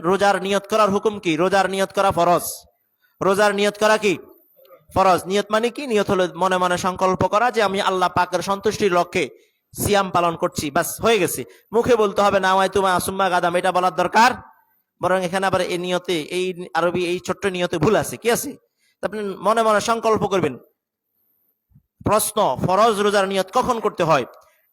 রোজার নিয়ত করার হুকুম কি? রোজার নিয়ত করা ফরজ। রোজার নিয়ত করা কি? ফরজ। নিয়ত মানে কি? নিয়ত হলো মনে মনে সংকল্প করা যে আমি আল্লাহ পাকের সন্তুষ্টির লক্ষ্যে সিয়াম পালন করছি, বাস হয়ে গেছে। মুখে বলতে হবে না ওয়াই তুমা আসুম্মা গাদাম, এটা বলার দরকার। বরং এখানে আবার এই নিয়তে, এই আরবি এই ছোট্ট নিয়তে ভুল আছে। কি আছে? আপনি মনে মনে সংকল্প করবেন। প্রশ্ন, ফরজ রোজার নিয়ত কখন করতে হয়?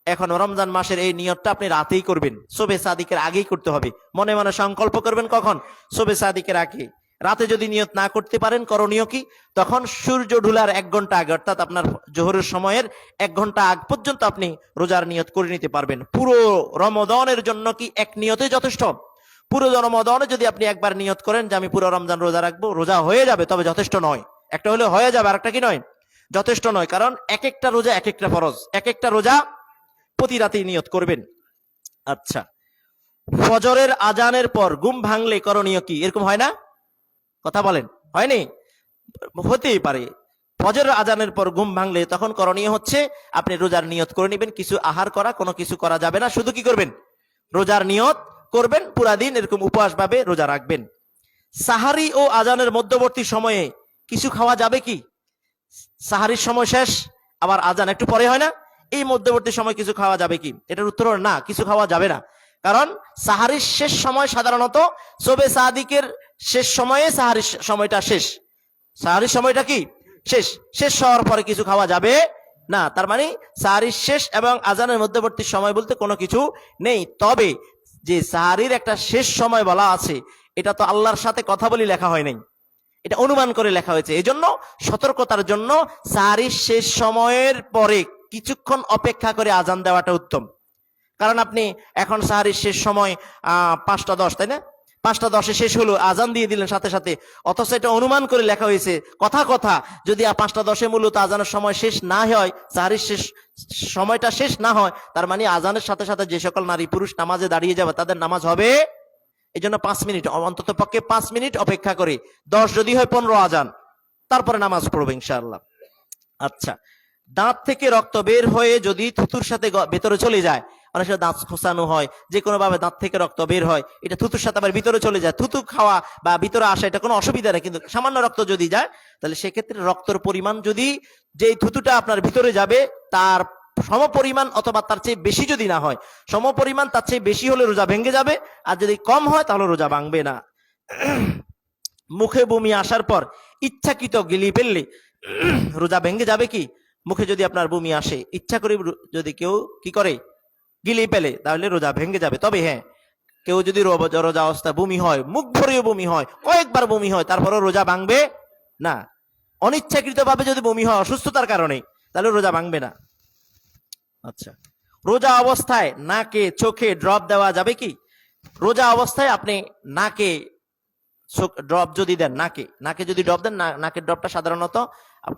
এখন রমজান মাসের এই নিয়তটা আপনি রাতেই করবেন, শবে সাদিকের আগেই করতে হবে। মনে মনে সংকল্প করবেন কখন? শবে সাদিকের আগে। রাতে যদি নিয়ত না করতে পারেন, করণীয় কি? তখন সূর্য ঢুলার 1 ঘন্টা আগে, অর্থাৎ আপনার জোহরের সময়ের 1 ঘন্টা আগ পর্যন্ত আপনি রোজার নিয়ত করে নিতে পারবেন। পুরো রমজানের জন্য কি এক নিয়তে যথেষ্ট? পুরো রমজানে যদি আপনি একবার নিয়ত করেন যে আমি পুরো রমজান রোজা রাখবো, রোজা হয়ে যাবে, তবে যথেষ্ট নয়। একটা হলে হয়ে যাবে, আর একটা কি নয়? যথেষ্ট নয়। কারণ এক একটা রোজা এক একটা ফরজ, এক একটা রোজা প্রতি রাতেই নিয়ত করবেন। আচ্ছা, ফজরের আজানের পর ঘুম ভাঙলে করণীয় কি? এরকম হয় না? কথা বলেন, হয়নি? হতেই পারে। ফজরের আজানের পর ঘুম ভাঙলে তখন করণীয় হচ্ছে আপনি রোজার নিয়ত করে নেবেন। কিছু আহার করা, কোনো কিছু করা যাবে না, শুধু কি করবেন? রোজার নিয়ত করবেন। পুরা দিন এরকম উপবাস ভাবে রোজা রাখবেন। সাহারি ও আজানের মধ্যবর্তী সময়ে কিছু খাওয়া যাবে কি? সাহারির সময় শেষ, আবার আজান একটু পরে হয় না, এই মধ্যবর্তী সময় কিছু খাওয়া যাবে কি? এটার উত্তর না, কিছু খাওয়া যাবে না। কারণ সাহারির শেষ সময় সাধারণত শবে সাদিকের শেষ সময়ে সাহারির সময়টা শেষ। সাহারির সময়টা কি? শেষ। শেষ হওয়ার পরে কিছু খাওয়া যাবে না। তার মানে সাহারির শেষ এবং আজানের মধ্যবর্তী সময় বলতে কোনো কিছু নেই। তবে যে সাহারির একটা শেষ সময় বলা আছে, এটা তো আল্লাহর সাথে কথা বলি লেখা হয় নাই, এটা অনুমান করে লেখা হয়েছে। এই জন্য সতর্কতার জন্য সাহারির শেষ সময়ের পরে কিছুক্ষণ অপেক্ষা করে আজান দেওয়াটা উত্তম। কারণ আপনি এখন সাহারির শেষ সময় 5টা 10, তাই না? 5টা 10 শেষ হলো, আজান দিয়ে দিলেন সাথে সাথে, অথচ এটা অনুমান করে লেখা হয়েছে কথা যদি 5টা 10 মূলত আজানের সময় শেষ না হয়, সাহারির শেষ সময়টা শেষ না হয়, তার মানে আজানের সাথে সাথে যে সকল নারী পুরুষ নামাজে দাঁড়িয়ে যাবে তাদের নামাজ হবে। এই জন্য 5 মিনিট, অন্তত পক্ষে 5 মিনিট অপেক্ষা করে, 10 যদি হয় 15 আজান, তারপরে নামাজ পড়বে ইনশাআল্লাহ। আচ্ছা, দাঁত থেকে রক্ত বের হয়ে যদি থুতুর সাথে ভেতরে চলে যায়, অনেক সময় দাঁত খোঁচানো হয়, যে কোনো ভাবে দাঁত থেকে রক্ত বের হয়, এটা থুতুর সাথে আবার ভিতরে চলে যায়, থুতু খাওয়া বা ভিতরে আসা এটা কোনো অসুবিধা নেই। কিন্তু সামান্য রক্ত যদি যায়, তাহলে সেক্ষেত্রে রক্তের পরিমাণ যদি যেই থুতুটা আপনার ভিতরে যাবে তার সমপরিমাণ অথবা তার চেয়ে বেশি যদি না হয়, সমপরিমাণ তার চেয়ে বেশি হলে রোজা ভেঙে যাবে, আর যদি কম হয় তাহলে রোজা ভাঙবে না। মুখে বমি আসার পর ইচ্ছাকৃত গিলি ফেললে রোজা ভেঙে যাবে কি? মুখে যদি আপনার বমি আসে, ইচ্ছা করে যদি কেউ কি করে গিলি ফেলে, তাহলে রোজা ভেঙে যাবে। তবে হ্যাঁ, কেউ যদি রোজা অবস্থা বমি হয়, মুখ ভরেও বমি হয়, কয়েকবার বমি হয়, তারপরে রোজা ভাঙবে না। অনিচ্ছাকৃত ভাবে যদি বমি হয় অসুস্থতার কারণে, তাহলে রোজা ভাঙবে না। আচ্ছা, রোজা অবস্থায় নাকে চোখে ড্রপ দেওয়া যাবে কি? রোজা অবস্থায় আপনি নাকে ড্রপ যদি দেন, নাকে যদি ড্রপ দেন, নাকের ড্রপটা সাধারণত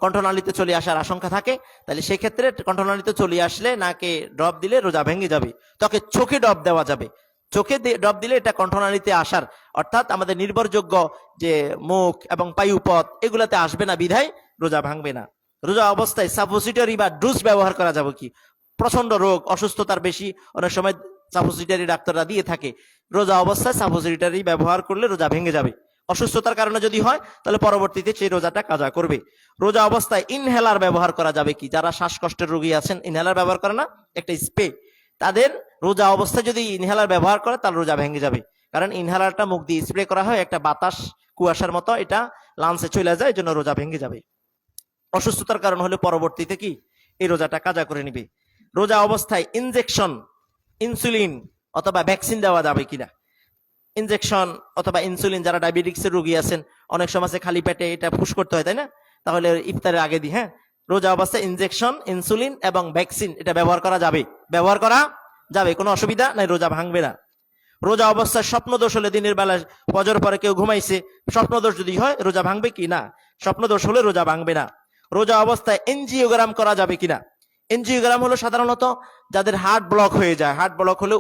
কণ্ঠনালীতে চলে আসার আশঙ্কা থাকে, তাহলে সেক্ষেত্রে কণ্ঠনালীতে চলে আসলে নাকে ড্রপ দিলে রোজা ভেঙে যাবে। তবে চোখে ড্রপ দেওয়া যাবে। চোখে ড্রপ দিলে এটা কণ্ঠনালীতে আসার, অর্থাৎ আমাদের নির্ভরযোগ্য যে মুখ এবং পায়ুপথ এগুলাতে আসবে না, বিধায় রোজা ভাঙবে না। রোজা অবস্থায় সাপোজিটরি বা ডোজ ব্যবহার করা যাবে কি? প্রচন্ড রোগ অসুস্থতার বেশি অনেক সময় সাপোজিটরি ডাক্তাররা দিয়ে থাকে, রোজা অবস্থায় সাপোজিটরি ব্যবহার করলে রোজা ভেঙে যাবে। অসুস্থতার কারণে যদি হয় তাহলে পরবর্তীতে সেই রোজাটা কাজা করবে। রোজা অবস্থায় ইনহেলার ব্যবহার করা যাবে কি? যারা শ্বাসকষ্টের রোগী আছেন, ইনহেলার ব্যবহার করে না, একটা স্প্রে, তাদের রোজা অবস্থায় যদি ইনহেলার ব্যবহার করে তাহলে রোজা ভেঙে যাবে। কারণ ইনহেলারটা মুখ দিয়ে স্প্রে করা হয়, একটা বাতাস কুয়াশার মতো, এটা লাংসে চলে যায়, এই জন্য রোজা ভেঙে যাবে। অসুস্থতার কারণ হলে পরবর্তীতে কি এই রোজাটা কাজা করে নিবে। রোজা অবস্থায় ইনজেকশন, ইনসুলিন অথবা ভ্যাকসিন দেওয়া যাবে কিনা? ইনজেকশন অথবা ইনসুলিন, যারা ডায়াবেটিক্সের রোগী আছেন, অনেক সময় খালি পেটে এটা পুশ করতে হয়, তাই না? তাহলে ইফতারের আগে দিই, হ্যাঁ, রোজা অবস্থায় ইনজেকশন, ইনসুলিন এবং ভ্যাকসিন এটা ব্যবহার করা যাবে, ব্যবহার করা যাবে, কোনো অসুবিধা নাই, রোজা ভাঙবে না। রোজা অবস্থায় স্বপ্নদোষ হলে, দিনের বেলা ফজর পরে কেউ ঘুমাইছে, স্বপ্নদোষ যদি হয় রোজা ভাঙবে কি? না, স্বপ্নদোষ হলে রোজা ভাঙবে না। রোজা অবস্থায় এনজিওগ্রাম করা যাবে কিনা? এনজিওগ্রাম হলো সাধারণত যাদের হার্ট ব্লক হয়ে যায়, হার্ট ব্লক হলে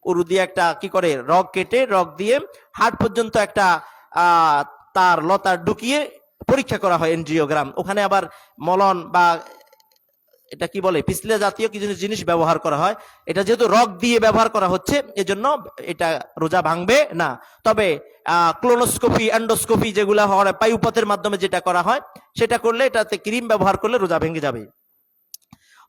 উরু দিয়ে একটা কি করে রগ কেটে, রগ দিয়ে হার্ট পর্যন্ত একটা তার লতা ঢুকিয়ে পরীক্ষা করা হয়, এনজিওগ্রাম। ওখানে আবার মলন বা এটা কি বলে পিছলে জাতীয় কিছু জিনিস ব্যবহার করা হয়। এটা যেহেতু রগ দিয়ে ব্যবহার করা হচ্ছে এজন্য এটা রোজা ভাঙবে না। তবে ক্লোনোস্কোপি, এন্ডোস্কোপি যেগুলো হয় বায়ুপথের মাধ্যমে যেটা করা হয় সেটা করলে, এটাতে ক্রিম ব্যবহার করলে রোজা ভেঙে যাবে।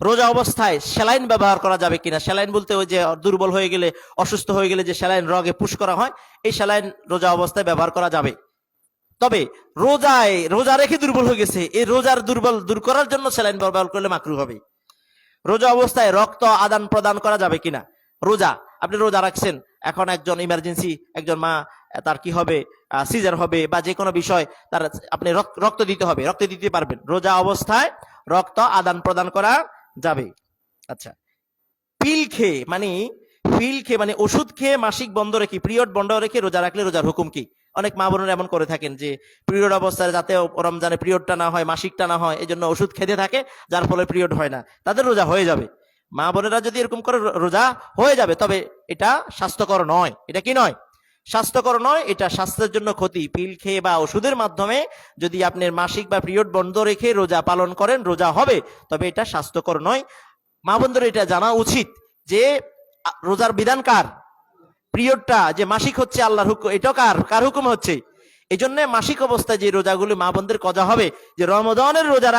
রোজা অবস্থায় স্যালাইন ব্যবহার করা যাবে কিনা? স্যালাইন বলতে ওই যে দুর্বল হয়ে গেলে, অসুস্থ হয়ে গেলে যে স্যালাইন রগে পুশ করা হয়, এই স্যালাইন রোজা অবস্থায় ব্যবহার করা যাবে। তবে রোজা রেখে দুর্বল হয়ে গেছে, এই রোজার দুর্বল দূর করার জন্য স্যালাইন ব্যবহার করলে মাকরুহ হবে। রোজা অবস্থায় রক্ত আদান প্রদান করা যাবে কিনা? আপনি রোজা রাখছেন, এখন একজন ইমার্জেন্সি, একজন মা, তার কি হবে, সিজার হবে বা যে কোনো বিষয়, তার আপনি রক্ত দিতে হবে, রক্ত দিতে পারবেন। রোজা অবস্থায় রক্ত আদান প্রদান করা যাবে। আচ্ছা, পিল খেয়ে মানে ওষুধ খেয়ে মাসিক বন্ধ রেখে, পিরিয়ড বন্ধ রেখে রোজা রাখলে রোজার হুকুম কি? অনেক মা বোনেরা এমন করে থাকেন যে পিরিয়ড অবস্থায় যাতে রমজানে পিরিয়ডটা না হয়, মাসিকটা না হয়, এই জন্য ওষুধ খেতে থাকে, যার ফলে পিরিয়ড হয় না, তাদের রোজা হয়ে যাবে। মা বোনেরা যদি এরকম করে, রোজা হয়ে যাবে, তবে এটা স্বাস্থ্যকর নয়। এটা কি নয়? স্বাস্থ্যকর নয়, এটা স্বাস্থ্যের জন্য ক্ষতি। পিল খেয়ে বা ওষুধের মাধ্যমে যদি আপনার মাসিক বা পিরিয়ড বন্ধ রেখে রোজা পালন করেন, রোজা হবে, তবে এটা স্বাস্থ্যকর নয়। মা বোনদের এটা জানা উচিত যে রোজার বিধান কার? পিরিয়ডটা যে মাসিক হচ্ছে আল্লাহর হুকুম, এটাও কার হুকুম হচ্ছে? এই জন্য মাসিক অবস্থায় যে রোজাগুলো মা বোনদের কজা হবে, যে রমজানের রোজা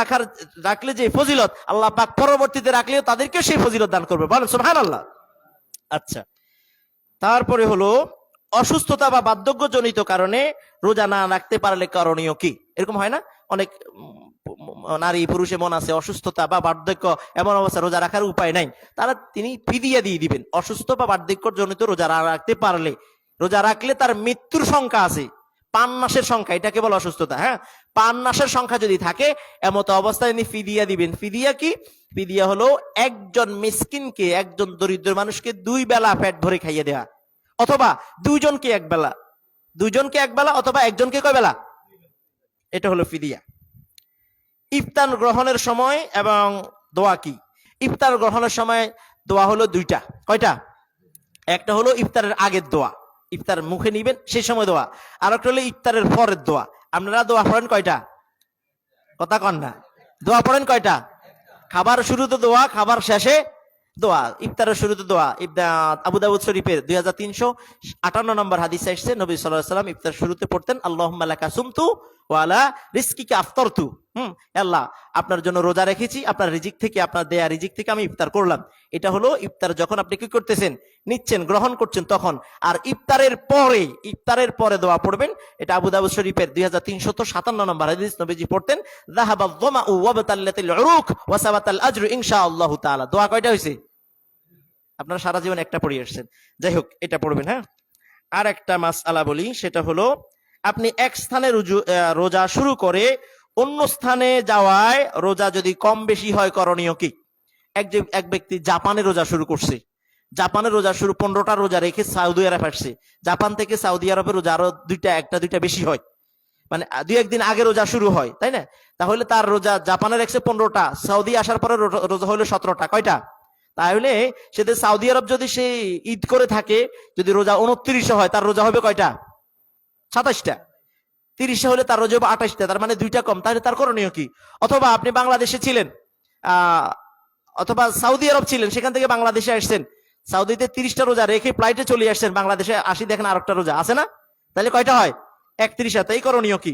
রাখলে যে ফজিলত, আল্লাহ পাক পরবর্তীতে রাখলেও তাদেরকে সেই ফজিলত দান করবে। বলেন সুবহানাল্লাহ। আচ্ছা, তারপরে হলো অসুস্থতা বা বার্ধক্যজনিত কারণে রোজা না রাখতে পারলে করণীয় কি? এরকম হয় না, অনেক নারী পুরুষ এমন আছে, অসুস্থতা বা বার্ধক্য এমন অবস্থা, রোজা রাখার উপায় নাই, তিনি ফিদিয়া দিয়ে দিবেন। অসুস্থ বা বার্ধক্য জনিত রোজা রাখতে পারলে, রোজা রাখলে তার মৃত্যুর সংখ্যা আছে, পান্নাসের সংখ্যা, এটাকে বলে অসুস্থতা। হ্যাঁ, পান্নাসের সংখ্যা যদি থাকে, এমত অবস্থায় তিনি ফিদিয়া দিবেন। ফিদিয়া কি? ফিদিয়া হলো একজন মিসকিনকে, একজন দরিদ্র মানুষকে 2 বেলা পেট ভরে খাইয়ে দেওয়া, অথবা দুইজনকে এক বেলা, অথবা একজনকে কয় বেলা, এটা হলো ফিদিয়া। ইফতার গ্রহণের সময় এবং দোয়া কি? ইফতার গ্রহণের সময় দোয়া হলো 2টা। কয়টা? একটা হলো ইফতারের আগের দোয়া, ইফতার মুখে নিবেন সেই সময় দোয়া। আর একটা হলো ইফতারের পরের দোয়া। আপনারা দোয়া পড়েন কয়টা? কথা কন না। দোয়া পড়েন কয়টা? খাবার শুরুতে দোয়া, খাবার শেষে দোয়া। ইফতারের শুরুতে দোয়া, আবু দাউদ শরীফের 2358 নম্বর হাদিসে এসেছে, নবী সাল্লাল্লাহু আলাইহি ওয়াসাল্লাম ইফতার শুরুতে পড়তেন, আল্লাহুম্মা লাকা সুমতু ওয়া আলা রিজকিকা আফতারতু। আল্লাহ, আপনার জন্য রোজা রেখেছি, আপনার রিজিক থেকে, আপনার দেয়া রিজিক থেকে আমি ইফতার করলাম। এটা হলো ইফতার যখন আপনি কি করতেছেন, নিচ্ছেন, গ্রহণ করছেন তখন। আর ইফতারের পরে দোয়া পড়বেন। এটা আবু দাউদ শরীফের 2357 নম্বর হাদিস, নবীজি পড়তেন, যাহাবা যামাউ ওয়া বাতাল্লাতিল উরুক ওয়া সাবাতাল আজরু ইনশাআল্লাহু তাআলা। দোয়া কয়টা হইছে? আপনারা সারা জীবন একটা পড়ে আসছেন, যাই হোক এটা পড়বেন। হ্যাঁ, আর একটা মাসআলা বলি, সেটা হলো আপনি এক স্থানে রোজা শুরু করে অন্য স্থানে যাওয়ায় রোজা যদি কম বেশি হয়, করণীয় কি? এক ব্যক্তি জাপানে রোজা শুরু করছে, জাপানের রোজা শুরু 15টা রোজা রেখে সৌদি আরব আসছে, জাপান থেকে সৌদি আরবের রোজা আরো একটা দুইটা বেশি হয়, মানে 2-1 দিন আগে রোজা শুরু হয়, তাই না? তাহলে তার রোজা জাপানের 15টা, সৌদি আসার পরে রোজা হলো 17টা। কয়টা? তাহলে সেদিন সৌদি আরব যদি সে ঈদ করে থাকে, যদি রোজা 29 হয়, তার রোজা হবে কয়টা? 27টা। 30 হলে তার রোজা হবে 28টা, তার মানে 2টা কম। তাহলে তার করণীয় কি? অথবা আপনি বাংলাদেশে ছিলেন, অথবা সৌদি আরব ছিলেন, সেখান থেকে বাংলাদেশে আসছেন, সৌদিতে 30টা রোজা রেখে ফ্লাইটে চলে আসছেন, বাংলাদেশে আসি দেখেন আরেকটা রোজা আছে না, তাহলে কয়টা হয়? 31টা। তাই করণীয় কি?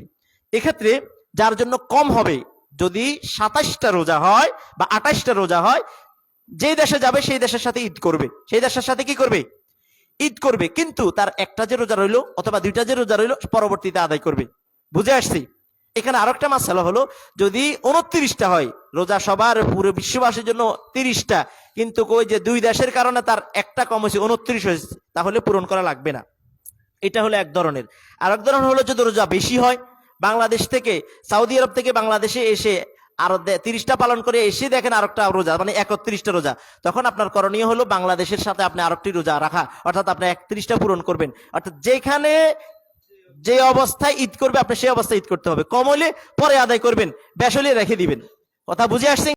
এক্ষেত্রে যার জন্য কম হবে, যদি 27টা রোজা হয় বা 28টা রোজা হয়, যেই দেশে যাবে সেই দেশের সাথে ঈদ করবে, সেই দেশের সাথে কি করবে? ঈদ করবে। কিন্তু তার একটা যে রোজা রইলো অথবা 2টা যে রোজা রইলো, পরবর্তীতে আদায় করবে। বুঝে আসছি? এখানে আরেকটা মাসআলা হলো, যদি 29টা হয়, রোজা সবার পুরো বিশ্ববাসীর জন্য 30টা, কিন্তু ওই যে 2 দেশের কারণে তার একটা কম হয়েছে, 29 হয়েছে, তাহলে পূরণ করা লাগবে না। এটা হলো এক ধরনের। আর এক ধরনের হলো, যদি রোজা বেশি হয়, বাংলাদেশ থেকে, সৌদি আরব থেকে বাংলাদেশে এসে আরো 30টা পালন করে এসে দেখেন আরেকটা রোজা, মানে 31টা রোজা, তখন আপনার করণীয় হলো বাংলাদেশের সাথে আপনি আরেকটি রোজা রাখা, অর্থাৎ আপনি 31টা পূরণ করবেন। অর্থাৎ যেখানে যে অবস্থায় ঈদ করবে, আপনি সেই অবস্থায় ঈদ করতে হবে। কম হলে পরে আদায় করবেন, বেশ হলে রেখে দিবেন। কথা বুঝে আসছে?